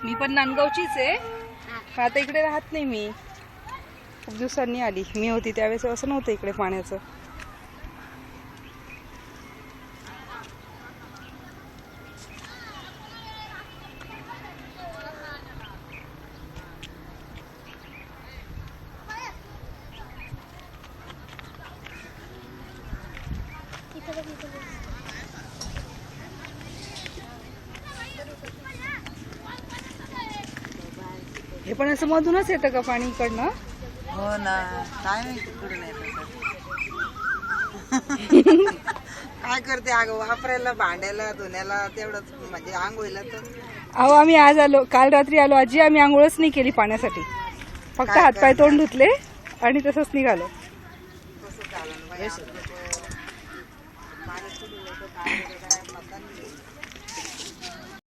मी पण नांदगावचीच आहे, आता इकडे राहत नाही. मी खूप दिवसांनी आली. मी होती त्यावेळेस असं नव्हतं इकडे पाण्याचं. हे पण असं मधूनच येतं का पाणी इकडनं? हो ना, काय माहिती कुठून येतं. काय करते अगं, वापरायला, भांड्याला, धुण्याला तेवढंच, म्हणजे आंघोळीला तर. अहो आम्ही आज आलो, काल रात्री आलो आजी. आम्ही आंघोळच नाही केली पाण्यासाठी, फक्त हातपाय तोंड धुतले आणि तसंच निघालो. कसं चालन बाई, आपलं पाणी कुठून येतं, काय येतं, काय मतदान